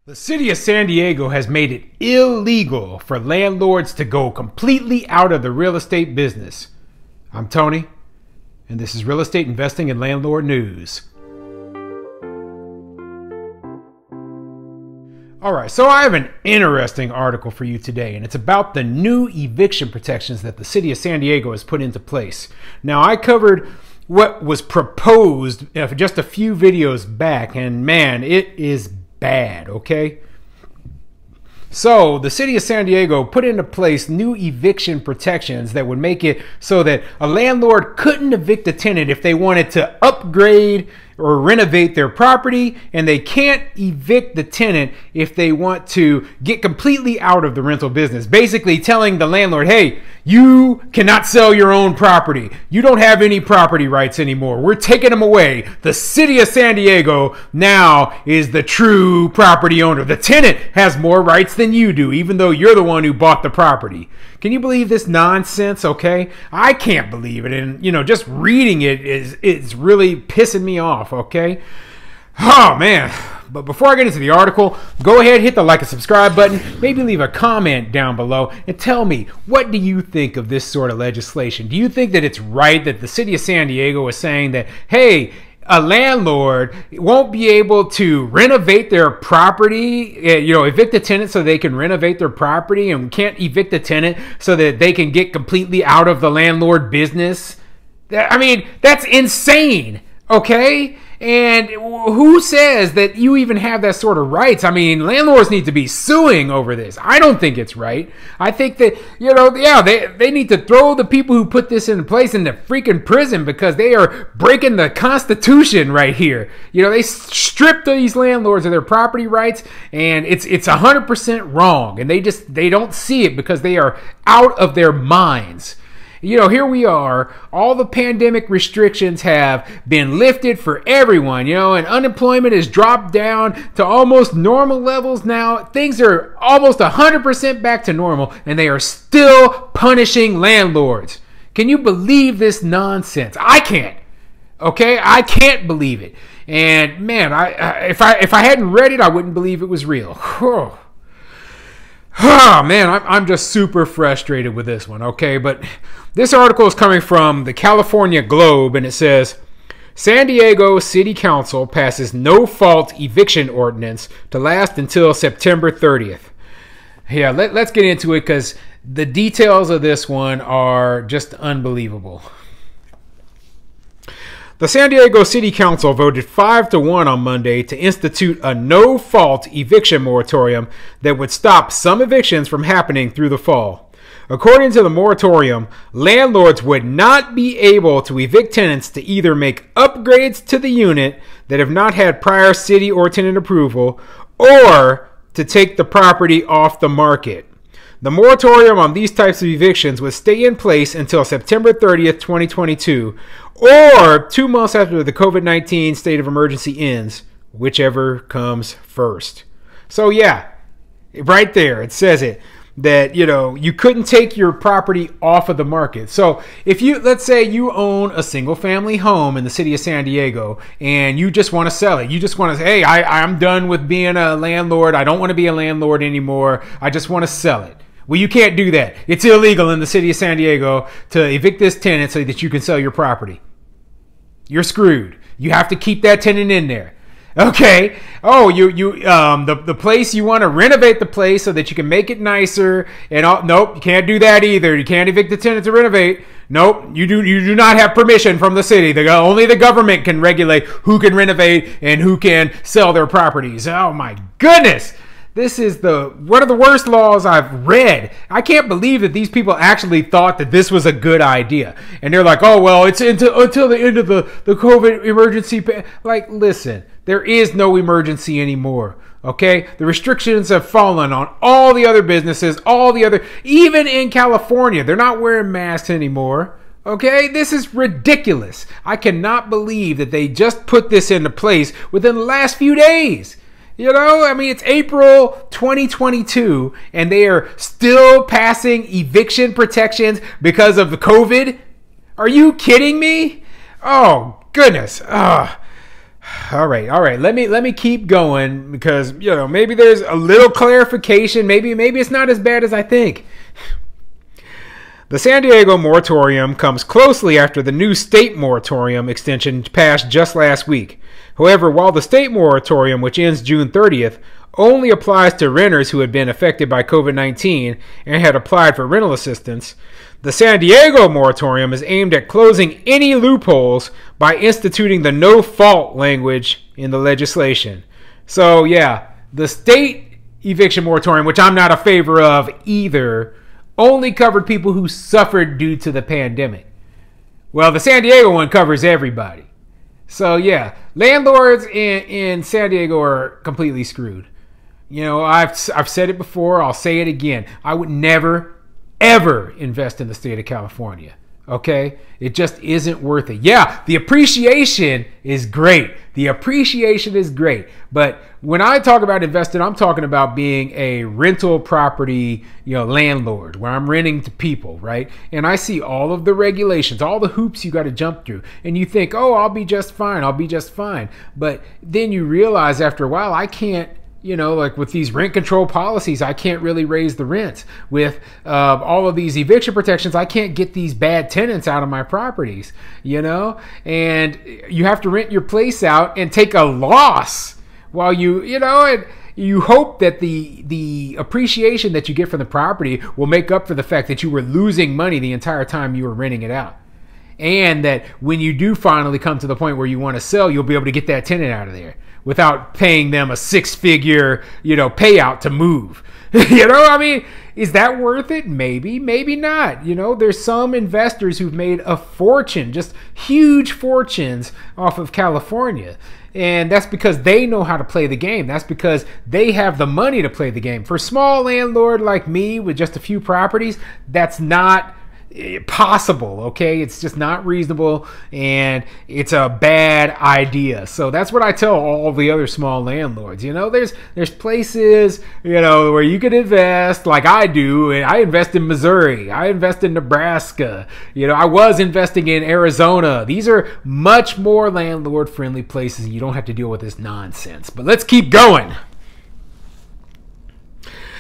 The city of San Diego has made it illegal for landlords to go completely out of the real estate business. I'm Tony, and this is Real Estate Investing and Landlord News. Alright, so I have an interesting article for you today, and it's about the new eviction protections that the city of San Diego has put into place. Now, I covered what was proposed just a few videos back, and man, it is bad, okay? So the city of San Diego put into place new eviction protections that would make it so that a landlord couldn't evict a tenant if they wanted to upgrade or renovate their property, and they can't evict the tenant if they want to get completely out of the rental business. Basically telling the landlord, hey, you cannot sell your own property. You don't have any property rights anymore. We're taking them away. The city of San Diego now is the true property owner. The tenant has more rights than you do, even though you're the one who bought the property. Can you believe this nonsense? Okay, I can't believe it, and just reading it is really pissing me off. Okay, oh man. But before I get into the article, go ahead, hit the like and subscribe button, maybe leave a comment down below, and tell me, what do you think of this sort of legislation? Do you think that it's right that the city of San Diego is saying that, hey, a landlord won't be able to renovate their property, evict a tenant so they can renovate their property, and can't evict a tenant so that they can get completely out of the landlord business? I mean, that's insane, okay? And who says that you even have that sort of rights? I mean, landlords need to be suing over this. I don't think it's right. I think that, they need to throw the people who put this in place into freaking prison because they are breaking the Constitution right here. They stripped these landlords of their property rights, and it's 100% wrong. And they don't see it because they are out of their minds. Here we are, all the pandemic restrictions have been lifted for everyone, and unemployment has dropped down to almost normal levels now. Things are almost 100% back to normal, and they are still punishing landlords. Can you believe this nonsense? I can't. Okay? I can't believe it. And man, if I hadn't read it, I wouldn't believe it was real. Oh man, I'm just super frustrated with this one, okay? But this article is coming from the California Globe, and it says, San Diego City Council passes no-fault eviction ordinance to last until September 30th. Yeah, let's get into it because the details of this one are just unbelievable. The San Diego City Council voted 5-1 on Monday to institute a no-fault eviction moratorium that would stop some evictions from happening through the fall. According to the moratorium, landlords would not be able to evict tenants to either make upgrades to the unit that have not had prior city or tenant approval, or to take the property off the market. The moratorium on these types of evictions would stay in place until September 30th, 2022, or 2 months after the COVID-19 state of emergency ends, whichever comes first. So yeah, right there, it says it, that, you couldn't take your property off of the market. So if let's say you own a single family home in the city of San Diego and you just want to sell it. You just want to say, hey, I'm done with being a landlord. I don't want to be a landlord anymore. I just want to sell it. Well, you can't do that. It's illegal in the city of San Diego to evict this tenant so that you can sell your property. You're screwed. You have to keep that tenant in there. Okay. Oh, the place, you want to renovate the place so that you can make it nicer, and nope, you can't do that either. You can't evict the tenant to renovate. Nope, you do not have permission from the city. Only the government can regulate who can renovate and who can sell their properties. Oh my goodness. This is one of the worst laws I've read. I can't believe that these people actually thought that this was a good idea. And they're like, oh, well, it's until the end of the COVID emergency. Like, listen, there is no emergency anymore, okay? The restrictions have fallen on all the other businesses, even in California, they're not wearing masks anymore. Okay, this is ridiculous. I cannot believe that they just put this into place within the last few days. It's April 2022, and they are still passing eviction protections because of the COVID. Are you kidding me? Oh, goodness. All right. Let me keep going because maybe there's a little clarification. Maybe it's not as bad as I think. The San Diego moratorium comes closely after the new state moratorium extension passed just last week. However, while the state moratorium, which ends June 30th, only applies to renters who had been affected by COVID-19 and had applied for rental assistance, the San Diego moratorium is aimed at closing any loopholes by instituting the no-fault language in the legislation. So, yeah, the state eviction moratorium, which I'm not a favor of either, only covered people who suffered due to the pandemic. Well, the San Diego one covers everybody. So, yeah, landlords in San Diego are completely screwed. I've said it before. I'll say it again. I would never, ever invest in the state of California. Okay? It just isn't worth it. Yeah, the appreciation is great. But when I talk about investing, I'm talking about being a rental property, landlord, where I'm renting to people, right? And I see all of the regulations, all the hoops you got to jump through. And you think, oh, I'll be just fine. But then you realize after a while, I can't, like with these rent control policies, I can't really raise the rents. With all of these eviction protections, I can't get these bad tenants out of my properties, and you have to rent your place out and take a loss while and you hope that the appreciation that you get from the property will make up for the fact that you were losing money the entire time you were renting it out. And that when you do finally come to the point where you want to sell, you'll be able to get that tenant out of there without paying them a six-figure, payout to move. Is that worth it? Maybe not. There's some investors who've made a fortune, just huge fortunes off of California. And that's because they know how to play the game. That's because they have the money to play the game. For a small landlord like me with just a few properties, that's not possible. Okay, it's just not reasonable, and it's a bad idea. So that's what I tell all the other small landlords. There's places where you could invest, like I do. And I invest in Missouri, I invest in Nebraska, I was investing in Arizona. These are much more landlord friendly places. You don't have to deal with this nonsense. But let's keep going.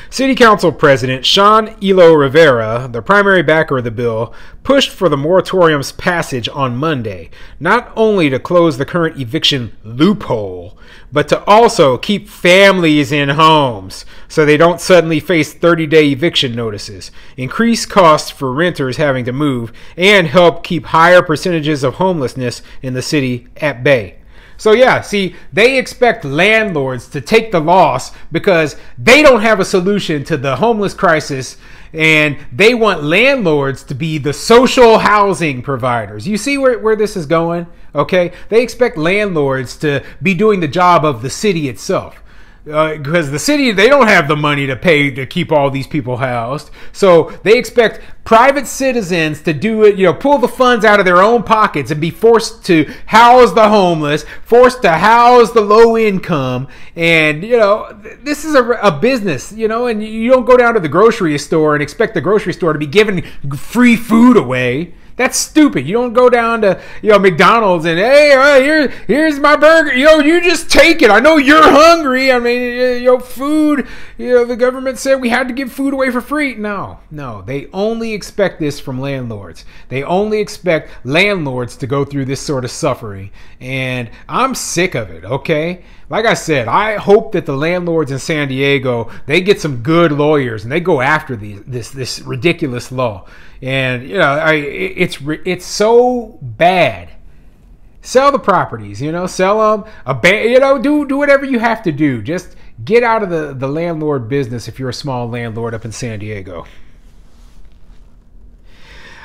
City Council President Sean Elo Rivera, the primary backer of the bill, pushed for the moratorium's passage on Monday, not only to close the current eviction loophole, but to also keep families in homes so they don't suddenly face 30-day eviction notices, increase costs for renters having to move, and help keep higher percentages of homelessness in the city at bay. So yeah, see, they expect landlords to take the loss because they don't have a solution to the homeless crisis, and they want landlords to be the social housing providers. You see where this is going? Okay, they expect landlords to be doing the job of the city itself. Because the city, they don't have the money to pay to keep all these people housed. So they expect private citizens to do it, pull the funds out of their own pockets and be forced to house the homeless, forced to house the low income. And, this is a business, and you don't go down to the grocery store and expect the grocery store to be giving free food away. That's stupid. You don't go down to McDonald's and hey, here's my burger. You just take it. I know you're hungry. Food. The government said we had to give food away for free. No. They only expect this from landlords. They only expect landlords to go through this sort of suffering, and I'm sick of it. Okay. Like I said, I hope that the landlords in San Diego, they get some good lawyers and they go after this ridiculous law. And it's so bad. Sell the properties, sell them, do whatever you have to do. Just get out of the landlord business if you're a small landlord up in San Diego.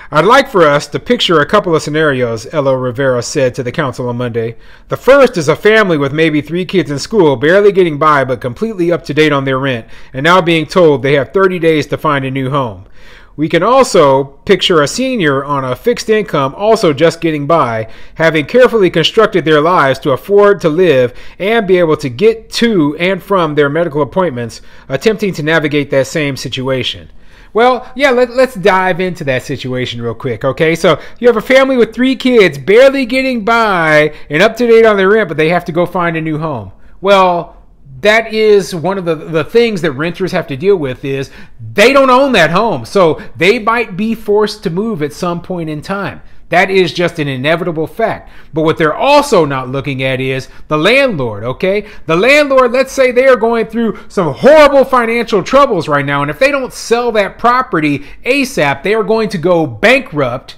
I'd like for us to picture a couple of scenarios, Elo Rivera said to the council on Monday. The first is a family with maybe 3 kids in school, barely getting by but completely up to date on their rent, and now being told they have 30 days to find a new home. We can also picture a senior on a fixed income also just getting by, having carefully constructed their lives to afford to live and be able to get to and from their medical appointments, attempting to navigate that same situation. Well, yeah, let's dive into that situation real quick, okay? So you have a family with 3 kids barely getting by and up to date on their rent, but they have to go find a new home. Well, that is one of the things that renters have to deal with is they don't own that home. So they might be forced to move at some point in time. That is just an inevitable fact. But what they're also not looking at is the landlord, okay? The landlord, let's say they are going through some horrible financial troubles right now. And if they don't sell that property ASAP, they are going to go bankrupt,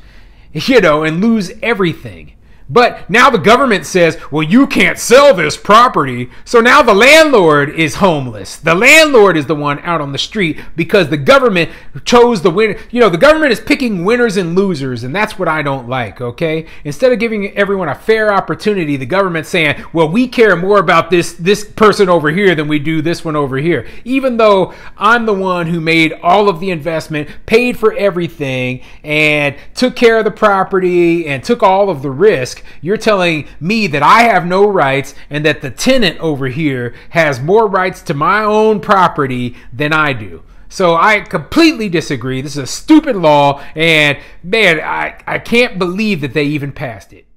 and lose everything. But now the government says, well, you can't sell this property. So now the landlord is homeless. The landlord is the one out on the street because the government chose the winner. The government is picking winners and losers, and that's what I don't like, okay? Instead of giving everyone a fair opportunity, the government's saying, well, we care more about this person over here than we do this one over here. Even though I'm the one who made all of the investment, paid for everything, and took care of the property and took all of the risk. You're telling me that I have no rights and that the tenant over here has more rights to my own property than I do. So I completely disagree. This is a stupid law, and man, I can't believe that they even passed it.